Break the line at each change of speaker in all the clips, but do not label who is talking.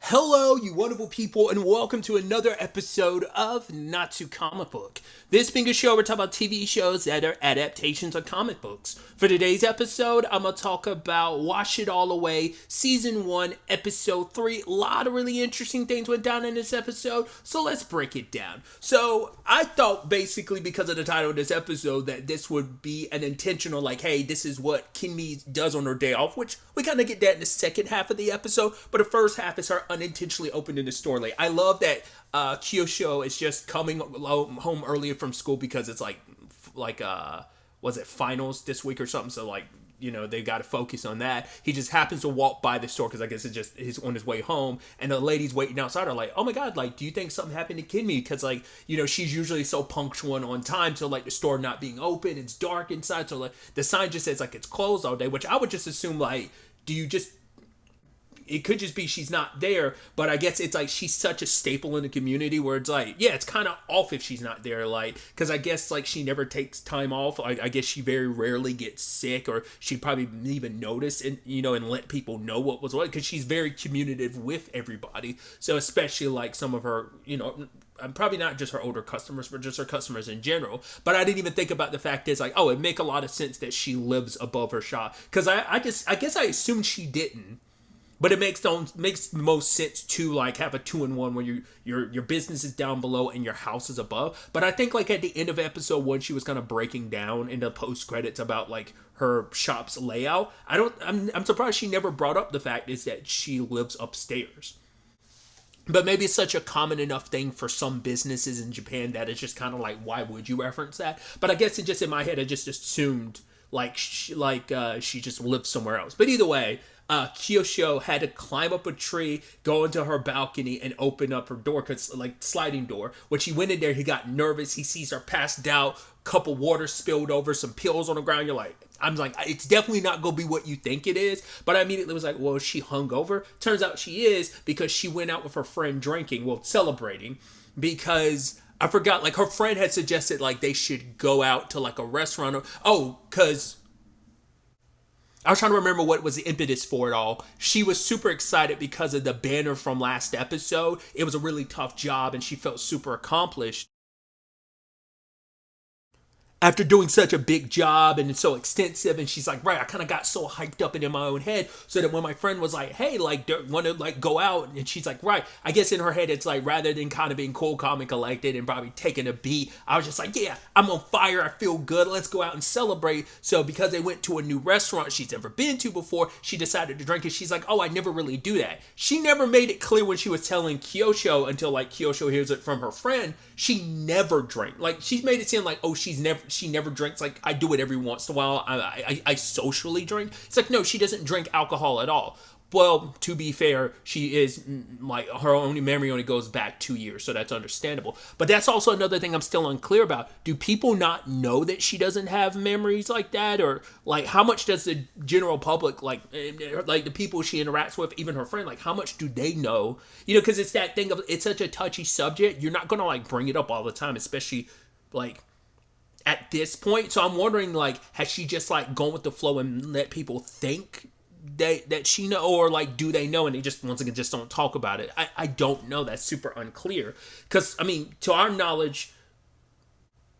Hello, you wonderful people, and welcome to another episode of Not Too Comic Book. This being a show, we're talking about TV shows that are adaptations of comic books. For today's episode, I'm going to talk about Wash It All Away, Season 1, Episode 3. A lot of really interesting things went down in this episode, so let's break it down. So, I thought basically because of the title of this episode that this would be an intentional, like, hey, this is what Kinmi does on her day off, which we kind of get that in the second half of the episode, but the first half is her unintentionally opening the store late. I love that Kyosho is just coming home earlier from school because it's like was it finals this week or something, so like, you know, they got to focus on that. He just happens to walk by the store because I guess it's just he's on his way home, and the ladies waiting outside are like, oh my god, like, do you think something happened to Kinmi? Because, like, you know, she's usually so punctual and on time, so like the store not being open, it's dark inside, so like the sign just says like it's closed all day, which I would just assume, like, do you just, it could just be she's not there, but I guess it's like she's such a staple in the community where it's like, yeah, it's kind of off if she's not there, like, because I guess like she never takes time off. I guess she very rarely gets sick, or she probably didn't even notice and, you know, and let people know what was what, because she's very communicative with everybody. So especially like some of her, you know, probably not just her older customers, but just her customers in general. But I didn't even think about the fact is like, oh, it make a lot of sense that she lives above her shop, because I guess I assumed she didn't. But it makes the most sense to like have a 2-in-1 where your business is down below and your house is above. But I think like at the end of episode 1, she was kind of breaking down in the post credits about like her shop's layout. I'm surprised she never brought up the fact is that she lives upstairs. But maybe it's such a common enough thing for some businesses in Japan that it's just kind of like, why would you reference that? But I guess it just in my head I just assumed like she just lived somewhere else. But either way, Kyosho had to climb up a tree, go into her balcony, and open up her door, cause like sliding door. When she went in there, he got nervous. He sees her passed out, cup of water spilled over, some pills on the ground. I'm like, it's definitely not gonna be what you think it is. But I immediately was like, well, is she hungover? Turns out she is, because she went out with her friend drinking, well, celebrating, because I forgot, like, her friend had suggested like they should go out to like a restaurant. Because I was trying to remember what was the impetus for it all. She was super excited because of the banner from last episode. It was a really tough job and she felt super accomplished after doing such a big job and it's so extensive. And she's like, right, I kind of got so hyped up and in my own head, so that when my friend was like, hey, like, want to like go out, and she's like, right, I guess in her head it's like, rather than kind of being cool, calm, and collected and probably taking a beat, I was just like, yeah, I'm on fire, I feel good, let's go out and celebrate. So because they went to a new restaurant she's never been to before, she decided to drink, and she's like, oh, I never really do that. She never made it clear when she was telling Kyosho, until like Kyosho hears it from her friend, she never drank. Like, she's made it seem like, oh, she never drinks. Like, I do it every once in a while. I socially drink. It's like, no, she doesn't drink alcohol at all. Well, to be fair, she is, like, her only memory only goes back 2 years, so that's understandable. But that's also another thing I'm still unclear about. Do people not know that she doesn't have memories like that? Or, like, how much does the general public, like the people she interacts with, even her friend, like, how much do they know? You know, because it's that thing of, it's such a touchy subject. You're not going to, like, bring it up all the time, especially, like, at this point. So I'm wondering, like, has she just like gone with the flow and let people think that she know, or like, do they know and they just once again just don't talk about it? I don't know. That's super unclear, because I mean, to our knowledge,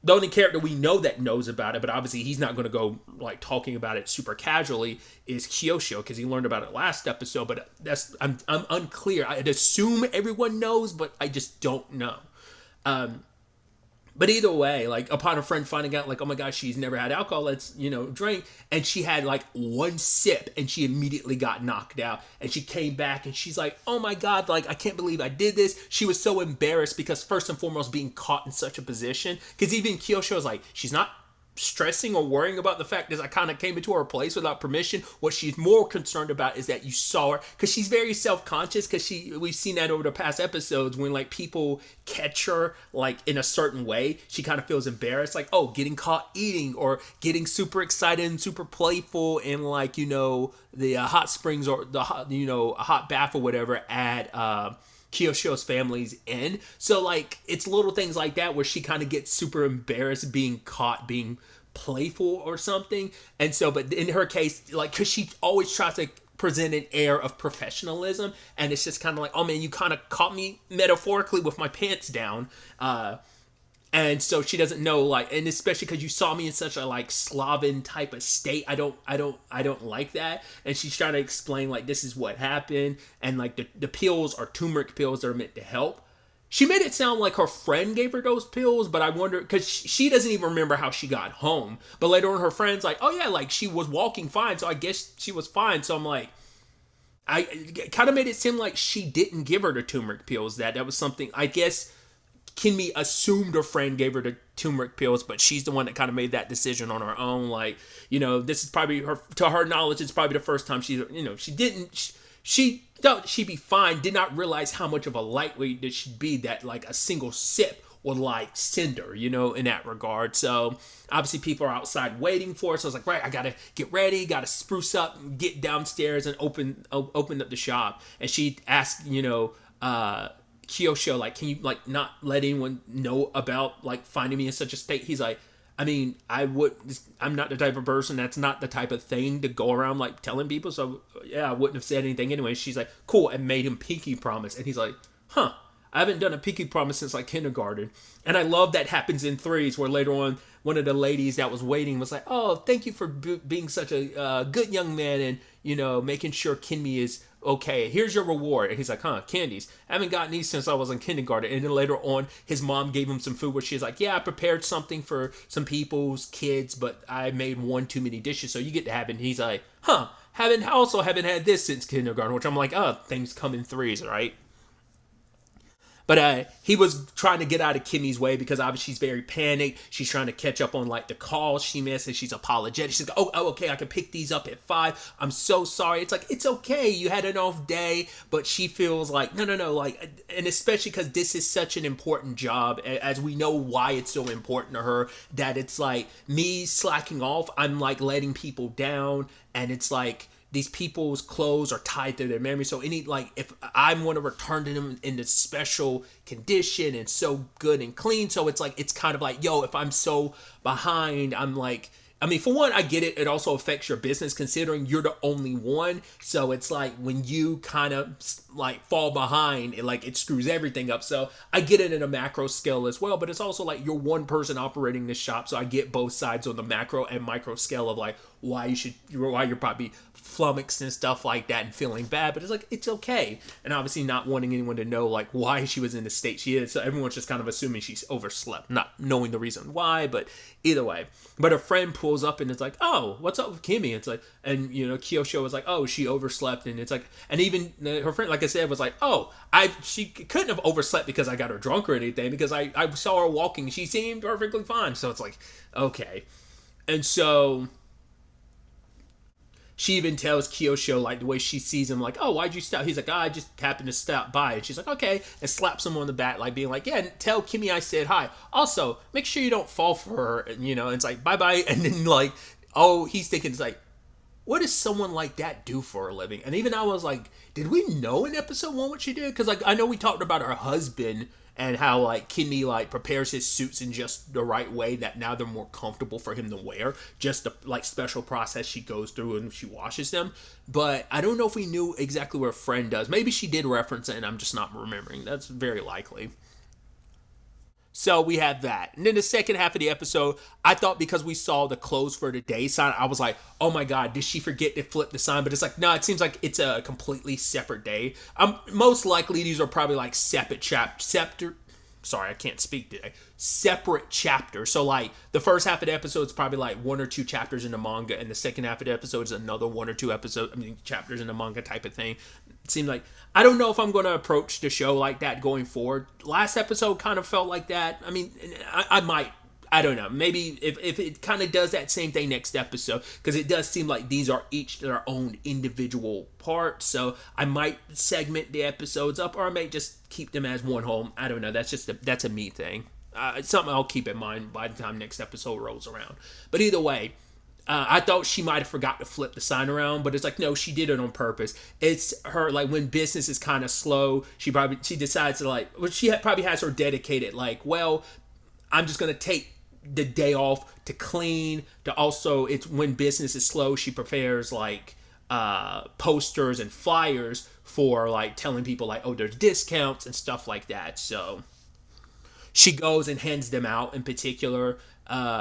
the only character we know that knows about it, but obviously he's not going to go like talking about it super casually, is Kyosho, because he learned about it last episode. But I'm unclear. I'd assume everyone knows, but I just don't know. But either way, like, upon a friend finding out, like, oh my gosh, she's never had alcohol, let's, you know, drink. And she had like one sip and she immediately got knocked out. And she came back and she's like, oh my God, like, I can't believe I did this. She was so embarrassed because, first and foremost, being caught in such a position. Because even Kyosho was like, she's not stressing or worrying about the fact that I kind of came into her place without permission. What she's more concerned about is that you saw her, because she's very self-conscious, because we've seen that over the past episodes, when like people catch her like in a certain way, she kind of feels embarrassed, like, oh, getting caught eating, or getting super excited and super playful in, like, you know, the hot springs, or the hot, you know, a hot bath or whatever at Kyosho's family's inn. So like, it's little things like that where she kind of gets super embarrassed being caught being playful or something. And so, but in her case, like, because she always tries to present an air of professionalism, and it's just kind of like, oh man, you kind of caught me metaphorically with my pants down. And so she doesn't know, like, and especially because you saw me in such a like Slavic type of state. I don't like that. And she's trying to explain like this is what happened, and like the pills are turmeric pills that are meant to help. She made it sound like her friend gave her those pills, but I wonder, because she doesn't even remember how she got home. But later on, her friend's like, oh yeah, like she was walking fine, so I guess she was fine. So I'm like, I kind of made it seem like she didn't give her the turmeric pills. That was something, I guess, Kimmy assumed her friend gave her the turmeric pills, but she's the one that kind of made that decision on her own. Like, this is probably to her knowledge, it's probably the first time she didn't. She thought she'd be fine, did not realize how much of a lightweight that she'd be, that like a single sip would like send her, in that regard. So obviously people are outside waiting for her. So I was like, right, I gotta get ready, gotta spruce up, get downstairs and open up the shop. And she asked, Kyosho, like, can you like not let anyone know about like finding me in such a state? He's like, I mean, I'm not the type of person, that's not the type of thing to go around like telling people. So yeah, I wouldn't have said anything anyway. She's like, cool, and made him pinky promise. And he's like, huh, I haven't done a pinky promise since like kindergarten. And I love that happens in threes, where later on one of the ladies that was waiting was like, oh, thank you for being such a good young man, and making sure Kinmi is okay, here's your reward. And he's like, candies, I haven't gotten these since I was in kindergarten. And then later on, his mom gave him some food, where she's like, yeah, I prepared something for some people's kids, but I made one too many dishes, so you get to have it. And he's like, haven't had this since kindergarten, which I'm like, things come in threes, right? But he was trying to get out of Kimmy's way, because obviously she's very panicked. She's trying to catch up on like the calls she missed, and she's apologetic. She's like, oh, okay, I can pick these up at 5. I'm so sorry. It's like, it's okay, you had an off day. But she feels like, no, like, and especially because this is such an important job, as we know why it's so important to her, that it's like me slacking off, I'm like letting people down, and it's like, these people's clothes are tied to their memory. So if I want to return to them in this special condition and so good and clean. So it's like, it's kind of like, yo, if I'm so behind, I'm like, I mean, for one, I get it. It also affects your business, considering you're the only one. So it's like when you kind of like fall behind, it screws everything up. So I get it in a macro scale as well, but it's also like you're one person operating this shop. So I get both sides on the macro and micro scale of like why you're probably flummoxed and stuff like that and feeling bad. But it's like, it's okay. And obviously not wanting anyone to know like why she was in the state she is. So everyone's just kind of assuming she's overslept, not knowing the reason why, but either way. But a friend pulls up and it's like, oh, what's up with Kimmy? It's like, and Kyosho was like, oh, she overslept. And it's like, and even her friend, like I said, was like, oh, she couldn't have overslept because I got her drunk or anything, because I saw her walking. She seemed perfectly fine. So it's like, okay. And so she even tells Kyosho, like, the way she sees him, like, oh, why'd you stop? He's like, I just happened to stop by. And she's like, okay, and slaps him on the back, like, being like, yeah, tell Kimmy I said hi. Also, make sure you don't fall for her, and, and it's like, bye-bye. And then, like, oh, he's thinking, it's like, what does someone like that do for a living? And even I was like, did we know in episode 1 what she did? Because, like, I know we talked about her husband and how, like, Kimmy, like, prepares his suits in just the right way, that now they're more comfortable for him to wear. Just the, like, special process she goes through and she washes them. But I don't know if we knew exactly what a friend does. Maybe she did reference it and I'm just not remembering. That's very likely. So we have that. And then the second half of the episode, I thought because we saw the close for the day sign, I was like, oh my God, did she forget to flip the sign? But it's like, no, it seems like it's a completely separate day. Most likely these are probably like separate chapters. So like the first half of the episode is probably like 1 or 2 chapters in the manga, and the second half of the episode is another 1 or 2 chapters in the manga type of thing. It seemed like, I don't know if I'm going to approach the show like that going forward. Last episode kind of felt like that. I mean, I might, I don't know. Maybe if it kind of does that same thing next episode, because it does seem like these are each their own individual part. So I might segment the episodes up, or I may just keep them as one whole. I don't know. That's a me thing. It's something I'll keep in mind by the time next episode rolls around. But either way, I thought she might have forgot to flip the sign around, but it's like, no, she did it on purpose. It's her, like, when business is kind of slow, she decides to, like, well, probably has her dedicated, like, well, I'm just going to take the day off to clean, to also, it's when business is slow, she prepares, like, posters and flyers for like telling people like, oh, there's discounts and stuff like that. So she goes and hands them out. In particular,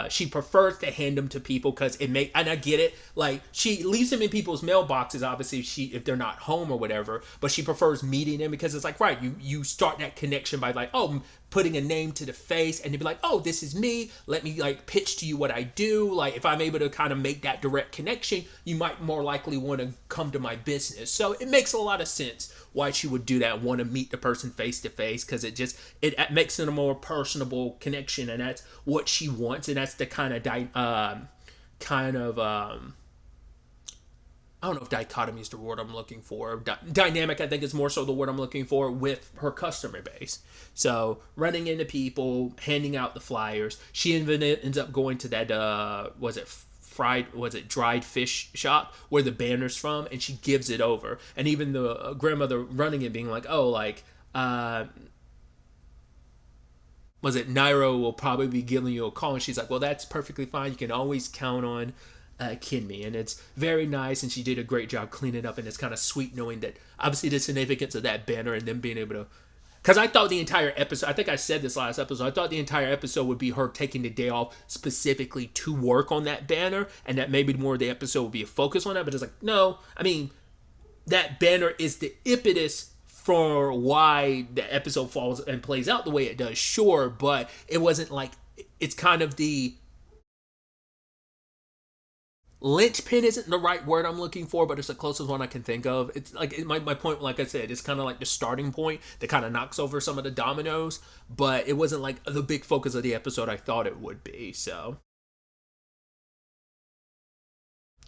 she prefers to hand them to people because it make, and I get it, like she leaves them in people's mailboxes obviously if they're not home or whatever, but she prefers meeting them because it's like, right, you start that connection by like, oh, putting a name to the face, and you'd be like, oh, this is me, let me like pitch to you what I do. Like if I'm able to kind of make that direct connection, you might more likely want to come to my business. So it makes a lot of sense why she would do that, want to meet the person face to face, because it makes it a more personable connection, and that's what she wants, and that's the kind of I don't know if dichotomy is the word I'm looking for. Dynamic, I think, is more so the word I'm looking for with her customer base. So running into people, handing out the flyers. She even ends up going to that dried fish shop where the banner's from, and she gives it over. And even the grandmother running it being like, oh, like was it Nairo will probably be giving you a call, and she's like, well, that's perfectly fine, you can always count on Kinmi. And it's very nice, and she did a great job cleaning up, and it's kind of sweet knowing that obviously the significance of that banner and them being able to, because I thought the entire episode, I think I said this last episode, I thought the entire episode would be her taking the day off specifically to work on that banner, and that maybe more of the episode would be a focus on that, but it's like, no, I mean, that banner is the impetus for why the episode falls and plays out the way it does, sure, but it wasn't like, it's kind of the linchpin isn't the right word I'm looking for, but it's the closest one I can think of. It's like my point, like I said, it's kind of like the starting point that kind of knocks over some of the dominoes, but it wasn't like the big focus of the episode I thought it would be. So,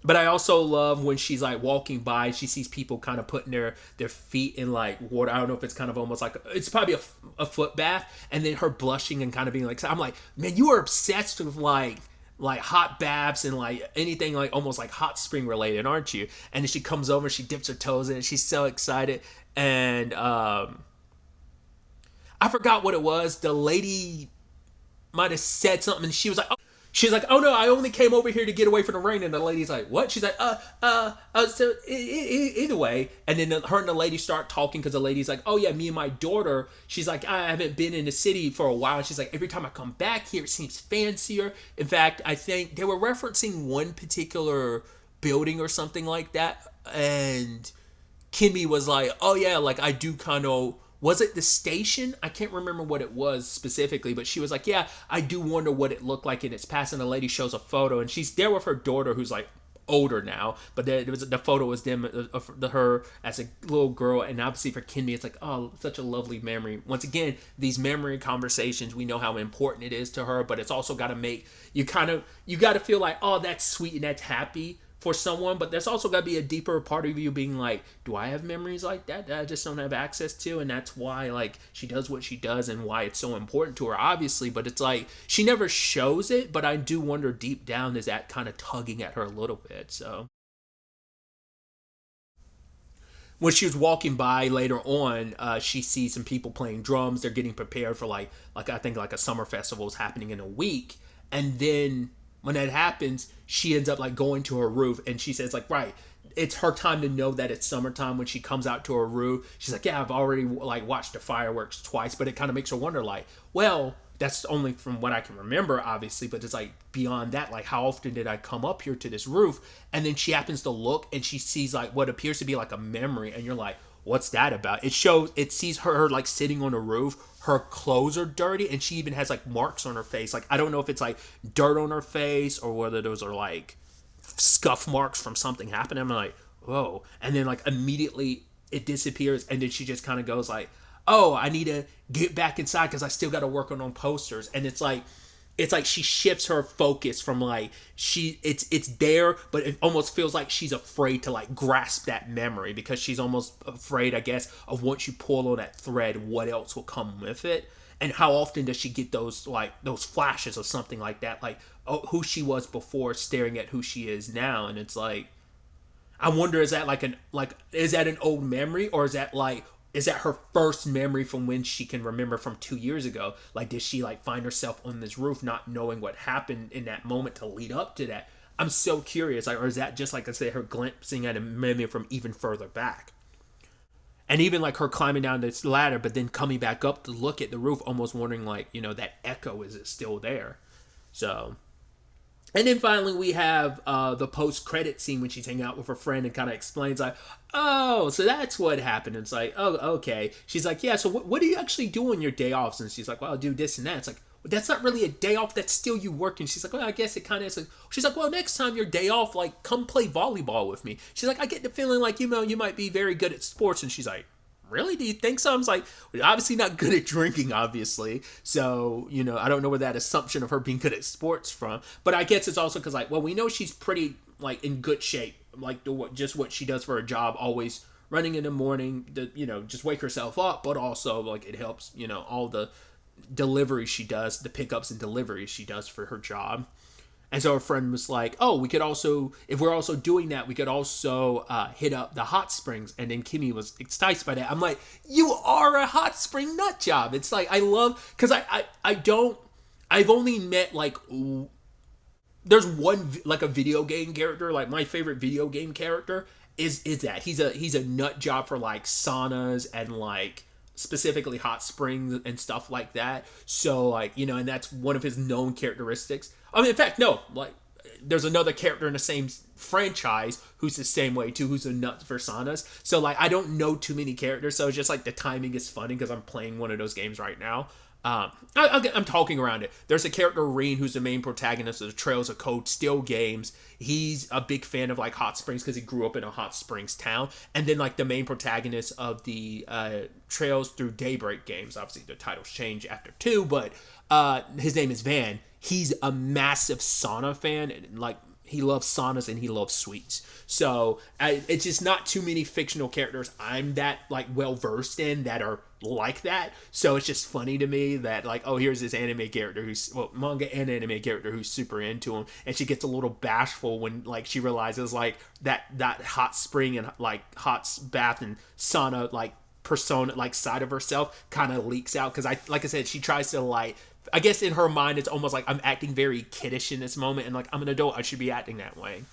but I also love when she's like walking by, she sees people kind of putting their feet in like water. I don't know if it's kind of almost like, it's probably a foot bath, and then her blushing and kind of being like, so I'm like, man, you are obsessed with like hot baths and like anything like almost like hot spring related, aren't you? And then she comes over, she dips her toes in it, she's so excited. And I forgot what it was. The lady might have said something, and she was like, oh, she's like, oh no, I only came over here to get away from the rain. And the lady's like, what? She's like, so either way. And then her and the lady start talking, because the lady's like, oh yeah, me and my daughter, she's like, I haven't been in the city for a while. And she's like, every time I come back here, it seems fancier. In fact, I think they were referencing one particular building or something like that. And Kimmy was like, oh yeah, like I do kind of, was it the station? I can't remember what it was specifically, but she was like, yeah, I do wonder what it looked like in its past. And the lady shows a photo, and she's there with her daughter, who's like older now, but the photo was them of her as a little girl. And obviously for Kimmy, it's like, oh, such a lovely memory. Once again, these memory conversations, we know how important it is to her, but it's also got to make you you got to feel like, oh, that's sweet and that's happy for someone, but there's also got to be a deeper part of you being like, do I have memories like that I just don't have access to? And that's why like she does what she does and why it's so important to her, obviously. But it's like she never shows it, but I do wonder deep down, is that kind of tugging at her a little bit. So when she was walking by later on, she sees some people playing drums. They're getting prepared for like I think like a summer festival is happening in a week. And then when that happens, she ends up like going to her roof, and she says like, right, it's her time to know that it's summertime. When she comes out to her roof, she's like, yeah, I've already like watched the fireworks twice. But it kind of makes her wonder like, well, that's only from what I can remember, obviously, but it's like beyond that, like how often did I come up here to this roof? And then she happens to look, and she sees like what appears to be like a memory, and you're like, what's that about? It sees her like sitting on a roof. Her clothes are dirty, and she even has like marks on her face. Like I don't know if it's like dirt on her face or whether those are like scuff marks from something happening. I'm like, whoa. And then like immediately it disappears, and then she just kind of goes like, oh, I need to get back inside because I still got to work on posters. And it's like she shifts her focus from like it's there, but it almost feels like she's afraid to like grasp that memory, because she's almost afraid, I guess, of once you pull on that thread, what else will come with it. And how often does she get those flashes of something like that, like, oh, who she was before staring at who she is now. And it's like, I wonder, is that is that an old memory, or is that her first memory from when she can remember from 2 years ago? Like, did she like find herself on this roof not knowing what happened in that moment to lead up to that? I'm so curious. Like, or is that just like I said, her glimpsing at a memory from even further back? And even like her climbing down this ladder, but then coming back up to look at the roof, almost wondering like, that echo, is it still there? So, and then finally we have the post credit scene when she's hanging out with her friend and kind of explains like, oh, so that's what happened. And it's like, oh, okay. She's like, yeah. So what do you actually do on your day off? And she's like, well, I'll do this and that. It's like, well, that's not really a day off. That's still you working. She's like, well, I guess it kind of is. Like, she's like, well, next time your day off, like, come play volleyball with me. She's like, I get the feeling like, you might be very good at sports. And she's like, really? Do you think so? I was like, well, obviously not good at drinking, obviously. So, I don't know where that assumption of her being good at sports from. But I guess it's also because, like, well, we know she's pretty, like, in good shape. Like, just what she does for her job, always running in the morning, just wake herself up. But also, like, it helps, all the deliveries she does, the pickups and deliveries she does for her job. And so her friend was like, oh, we could also, if we're also doing that, we could also hit up the hot springs. And then Kimmy was excited by that. I'm like, you are a hot spring nut job. It's like, I love, because I've only met like, there's one, like a video game character, like my favorite video game character is that. He's a nut job for like saunas and like, specifically hot springs and stuff like that. So like, and that's one of his known characteristics. I mean, in fact, no, like there's another character in the same franchise who's the same way too, who's a nut for saunas. So like, I don't know too many characters, so it's just like the timing is funny because I'm playing one of those games right now. I'm talking around it. There's a character, Reen, who's the main protagonist of the Trails of Cold Steel games. He's a big fan of like hot springs because he grew up in a hot springs town. And then like the main protagonist of the Trails Through Daybreak games. Obviously the titles change after 2, but his name is Van. He's a massive sauna fan, and like he loves saunas and he loves sweets. So it's just not too many fictional characters I'm that like well versed in that are like that. So it's just funny to me that like, oh, here's this anime character manga and anime character who's super into him, and she gets a little bashful when like she realizes like that hot spring and like hot bath and sauna like persona like side of herself kind of leaks out, because like I said, she tries to like, I guess in her mind it's almost like I'm acting very kiddish in this moment, and like I'm an adult, I should be acting that way.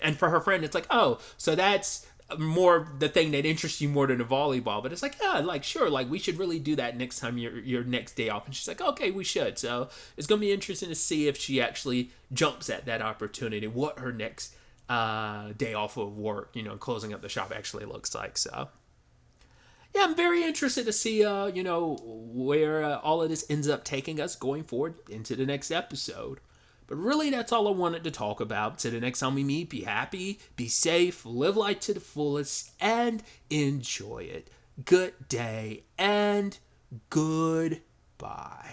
And for her friend, it's like, oh, so that's more the thing that interests you more than the volleyball. But it's like, yeah, like sure, like we should really do that next time your next day off. And she's like, okay, we should. So it's gonna be interesting to see if she actually jumps at that opportunity, what her next day off of work, closing up the shop actually looks like. So yeah, I'm very interested to see, where all of this ends up taking us going forward into the next episode. But really, that's all I wanted to talk about. Till the next time we meet, be happy, be safe, live life to the fullest, and enjoy it. Good day, and goodbye.